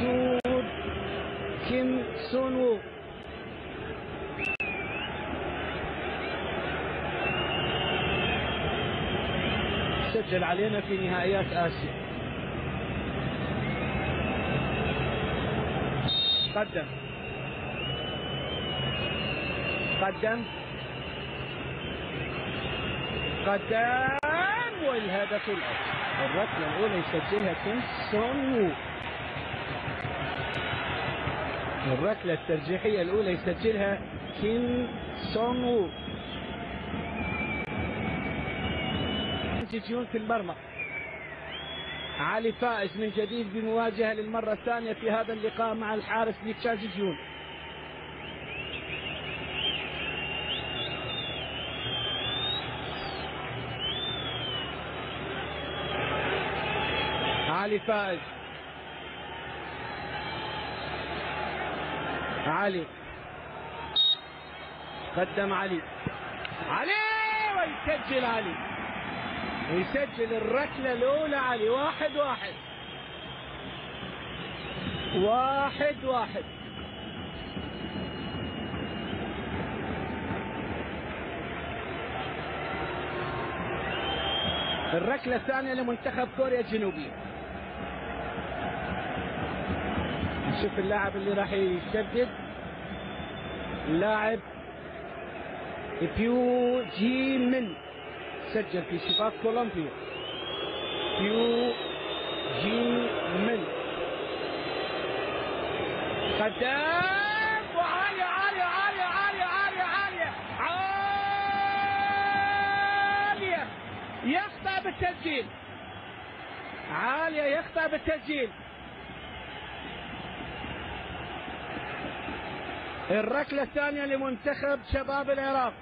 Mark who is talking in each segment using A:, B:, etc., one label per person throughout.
A: سود كيم سون وو. سجل علينا في نهائيات آسيا. قدم والهدف الأول. الركلة الأولى يسجلها كيم سون وو. الركلة الترجيحية الأولى يسجلها كيم سون وو. جيون في المرمى. علي فائز من جديد بمواجهة للمرة الثانية في هذا اللقاء مع الحارس لي تشا جيون. علي فائز. علي قدم علي ويسجل علي. ويسجل الركلة الأولى علي. 1-1. الركلة الثانية لمنتخب كوريا الجنوبية. نشوف اللاعب اللي راح يسدد. اللاعب بيو جي من سجل في سباق كولومبيا. بيو جي من قدام وعالية عالية عالية عالية عالية عالية عالية. يخطأ بالتسجيل. عالية يخطأ بالتسجيل. الركلة الثانية لمنتخب شباب العراق.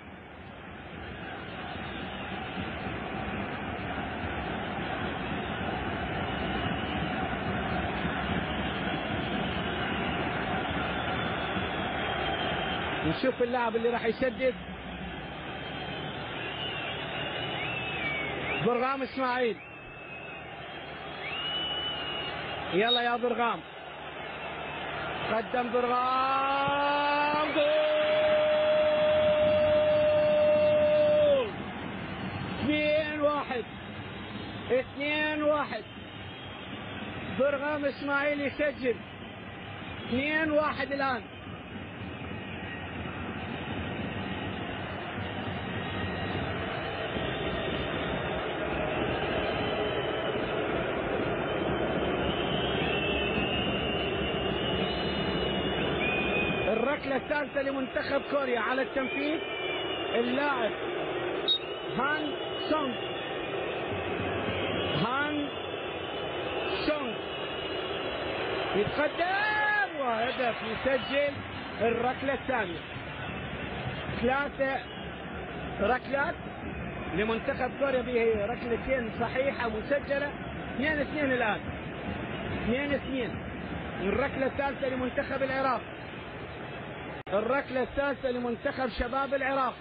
A: نشوف اللاعب اللي راح يسدد. برغام اسماعيل. يلا يا برغام. قدم برغام. جول. 2-1. برغام اسماعيل يسجل. 2-1 الآن. الركلة الثالثة لمنتخب كوريا على التنفيذ. اللاعب هان سونغ. يتقدم وهدف. يسجل الركلة الثانية. 3 ركلات لمنتخب كوريا به ركلتين صحيحة مسجلة. 2-2 الآن. 2-2. الركلة الثالثة لمنتخب العراق. الركلة الثالثة لمنتخب شباب العراق.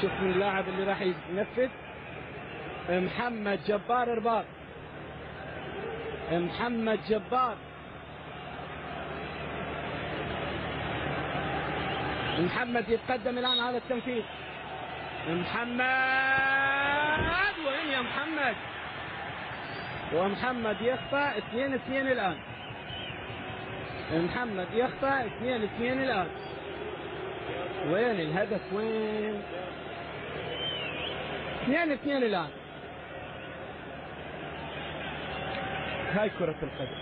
A: شوف من اللاعب اللي راح ينفذ. محمد جبار رباط. محمد جبار. محمد يتقدم الآن على التنفيذ. محمد وين يا محمد؟ ومحمد يخطأ. 2-2 الآن. محمد يخطأ. 2-2 الآن. وين الهدف؟ وين؟ 2-2 الآن. هاي كرة القدم.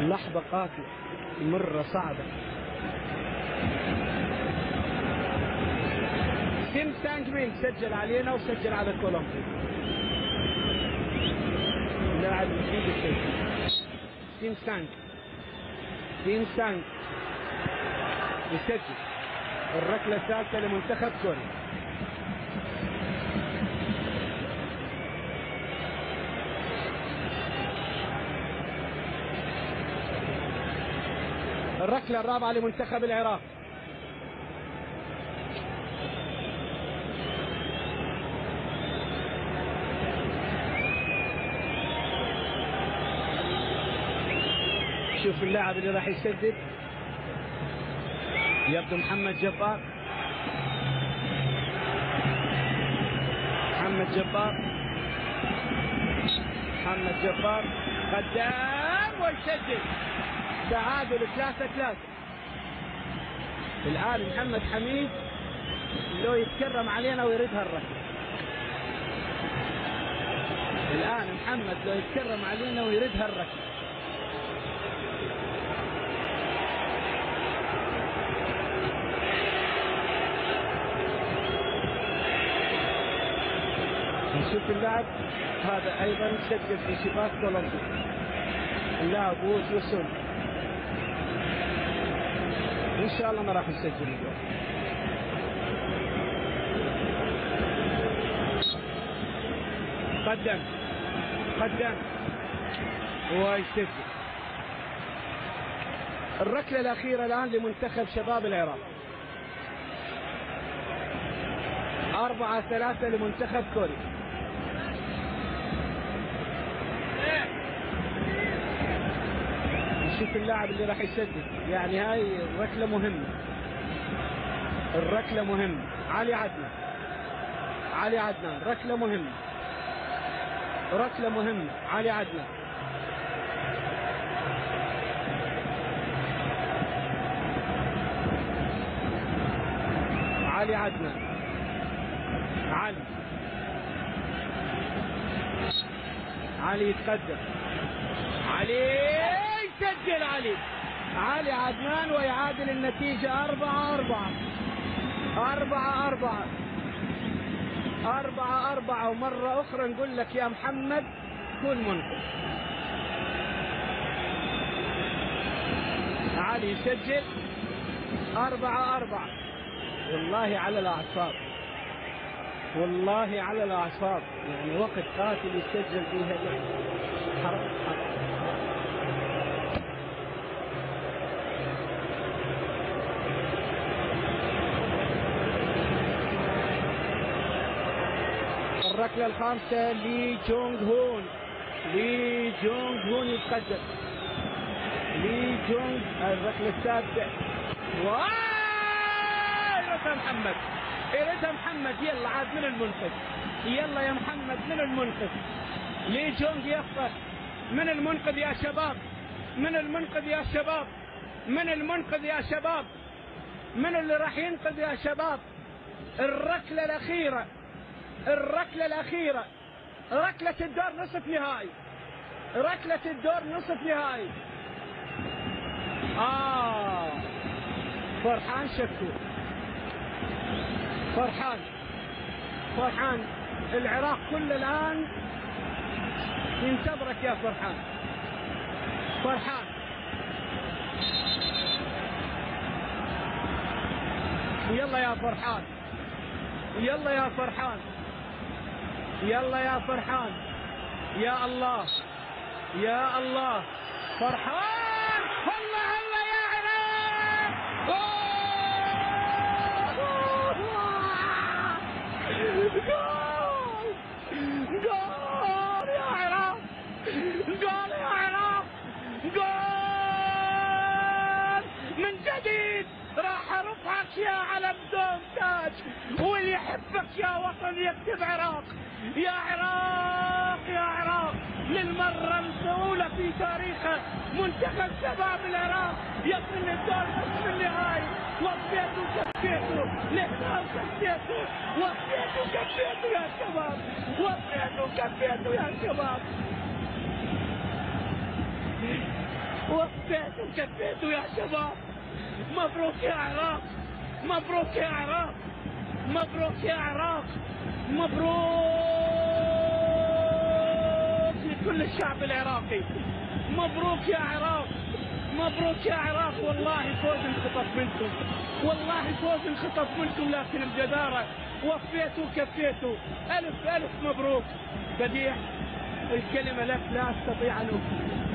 A: لحظة قاتلة مرة صعبة. كيم سانج مين سجل علينا وسجل على كولومبيا. لاعب جديد الشيء. كيم سانج يسجل الركلة الثالثة لمنتخب كوريا. الركلة الرابعة لمنتخب العراق. نشوف اللاعب اللي راح يسدد. يبدو محمد جبار. محمد جبار قدام ويسجل. تعادل 3-3. الآن محمد حميد لو يتكرم علينا ويردها الركلة. الآن محمد لو يتكرم علينا ويردها الركلة. نشوف اللاعب هذا أيضا سجل في شباك كولومبيا. اللاعب وسون إن شاء الله ما راح يسجل اليوم. قدم ويسجل. الركلة الأخيرة الآن لمنتخب شباب العراق. 4-3 لمنتخب كوريا. نشوف اللاعب اللي راح يسدد. يعني هاي الركلة مهمة. علي عدنان. ركلة مهمة. علي عدنان. علي يتقدم. يسجل علي عدنان ويعادل النتيجة 4-4. ومرة أخرى نقول لك يا محمد كن منقذ. علي يسجل 4-4. والله على الأعصاب. يعني وقت قاتل يسجل فيها حرام. الركلة الخامسة لي جونغ هون يتقدم. الركلة السادسة. إيريتها محمد. يلا عاد من المنقذ. يلا يا محمد من المنقذ. لي جونغ يخطئ. من المنقذ يا شباب. من اللي راح ينقذ يا شباب. الركلة الأخيرة. ركلة الدور نصف نهائي. فرحان شكور. فرحان العراق كله الآن ينتظرك يا فرحان. يلا يا فرحان. يا الله فرحان. هلا يا عراق. جول يا عراق. جول من جديد. راح ارفعك يا علم دوم تاج. واللي يحبك يا وطن يكتب عراق. يا عراق للمرة الأولى في تاريخه منتخب شباب العراق يصل للدور نصف النهائي. وفيته وكفيته لهنا وكفيته. وفيته وكفيته يا شباب. مبروك يا عراق. مبروك لكل الشعب العراقي. مبروك يا عراق. والله فوز انخطف منكم. لكن بجدارة وفيتوا وكفيتوا. ألف مبروك. بديع الكلمة لك لا أستطيع أن أكمل.